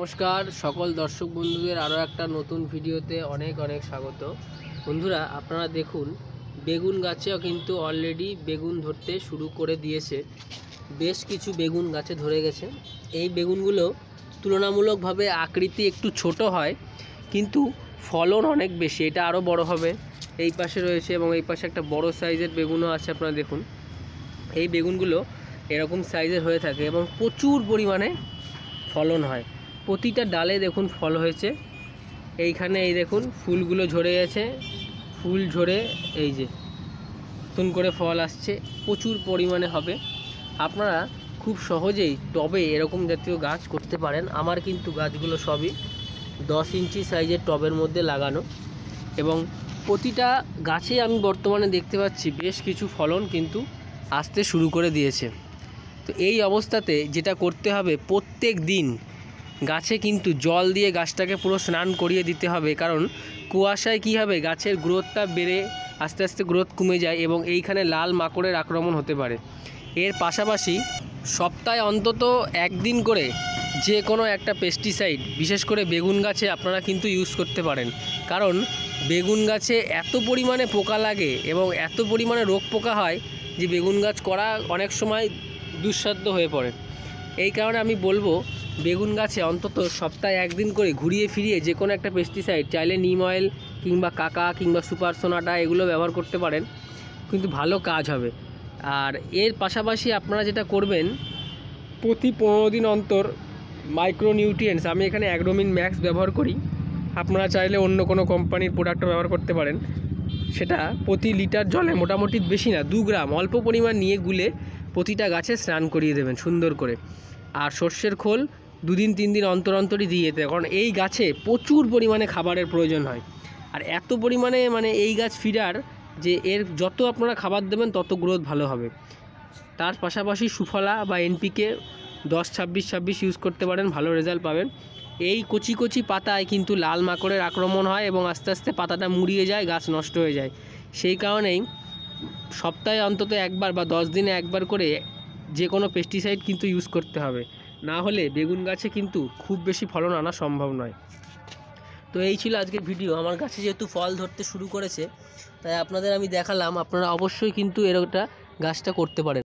নমস্কার সকল দর্শক বন্ধুদের আরও একটা নতুন ভিডিওতে অনেক অনেক স্বাগত। বন্ধুরা, আপনারা দেখুন বেগুন গাছেও কিন্তু অলরেডি বেগুন ধরতে শুরু করে দিয়েছে। বেশ কিছু বেগুন গাছে ধরে গেছে। এই বেগুনগুলো তুলনামূলকভাবে আকৃতি একটু ছোট হয়, কিন্তু ফলন অনেক বেশি। এটা আরও বড় হবে। এই পাশে রয়েছে এবং এই পাশে একটা বড় সাইজের বেগুনও আছে। আপনারা দেখুন এই বেগুনগুলো এরকম সাইজের হয়ে থাকে এবং প্রচুর পরিমাণে ফলন হয়। প্রতিটা ডালে দেখুন ফল হয়েছে। এইখানে এই দেখুন ফুলগুলো ঝরে গেছে, ফুল ঝরে এই যে নতুন করে ফল আসছে, প্রচুর পরিমাণে হবে। আপনারা খুব সহজেই টবে এরকম জাতীয় গাছ করতে পারেন। আমার কিন্তু গাছগুলো সবই 10 ইঞ্চি সাইজের টবের মধ্যে লাগানো এবং প্রতিটা গাছে আমি বর্তমানে দেখতে পাচ্ছি বেশ কিছু ফলন কিন্তু আসতে শুরু করে দিয়েছে। তো এই অবস্থাতে যেটা করতে হবে, প্রত্যেক দিন গাছে কিন্তু জল দিয়ে গাছটাকে পুরো স্নান করিয়ে দিতে হবে। কারণ কুয়াশায় কী হবে, গাছের গ্রোথটা বেড়ে আস্তে আস্তে গ্রোথ কমে যায় এবং এইখানে লাল মাকড়ের আক্রমণ হতে পারে। এর পাশাপাশি সপ্তাহে অন্তত একদিন করে যে কোনো একটা পেস্টিসাইড, বিশেষ করে বেগুন গাছে আপনারা কিন্তু ইউজ করতে পারেন। কারণ বেগুন গাছে এত পরিমাণে পোকা লাগে এবং এত পরিমাণে রোগ পোকা হয় যে বেগুন গাছ করা অনেক সময় দুঃসাধ্য হয়ে পড়ে। এই কারণে আমি বলবো বেগুন গাছে অন্তত সপ্তাহে একদিন করে ঘুরিয়ে ফিরিয়ে যে কোনো একটা পেস্টিসাইড, চাইলে নিম অয়েল কিংবা কাকা কিংবা সুপার সোনাটা এগুলো ব্যবহার করতে পারেন, কিন্তু ভালো কাজ হবে। আর এর পাশাপাশি আপনারা যেটা করবেন, প্রতি 15 দিন অন্তর মাইক্রোনিউট্রিয়েন্টস, আমি এখানে অ্যাগ্রোমিন ম্যাক্স ব্যবহার করি, আপনারা চাইলে অন্য কোনো কোম্পানির প্রোডাক্টও ব্যবহার করতে পারেন। সেটা প্রতি লিটার জলে মোটামুটি বেশি না 2 গ্রাম অল্প পরিমাণ নিয়ে গুলে প্রতিটা গাছে স্নান করিয়ে দেবেন সুন্দর করে। আর সর্ষের খোল 2 দিন 3 দিন অন্তর অন্তরই দিয়ে যেতে, কারণ এই গাছে প্রচুর পরিমাণে খাবারের প্রয়োজন হয়। আর এত পরিমাণে এই গাছ ফিডার যে এর যত আপনারা খাবার দেবেন তত গ্রোথ ভালো হবে। তার পাশাপাশি সুফলা বা এনপিকে 10-26-26 ইউজ করতে পারেন, ভালো রেজাল্ট পাবেন। এই কচি কচি পাতায় কিন্তু লাল মাকড়ের আক্রমণ হয় এবং আস্তে আস্তে পাতাটা মুড়িয়ে যায়, গাছ নষ্ট হয়ে যায়। সেই কারণেই সপ্তাহে অন্তত একবার বা 10 দিনে একবার করে যে কোনো পেস্টিসাইড কিন্তু ইউজ করতে হবে, না হলে বেগুন গাছে কিন্তু খুব বেশি ফলন আনা সম্ভব নয়। তো এই ছিল আজকের ভিডিও। আমার গাছে যেহেতু ফল ধরতে শুরু করেছে তাই আপনাদের আমি দেখালাম। আপনারা অবশ্যই কিন্তু এরকম গাছটা করতে পারেন।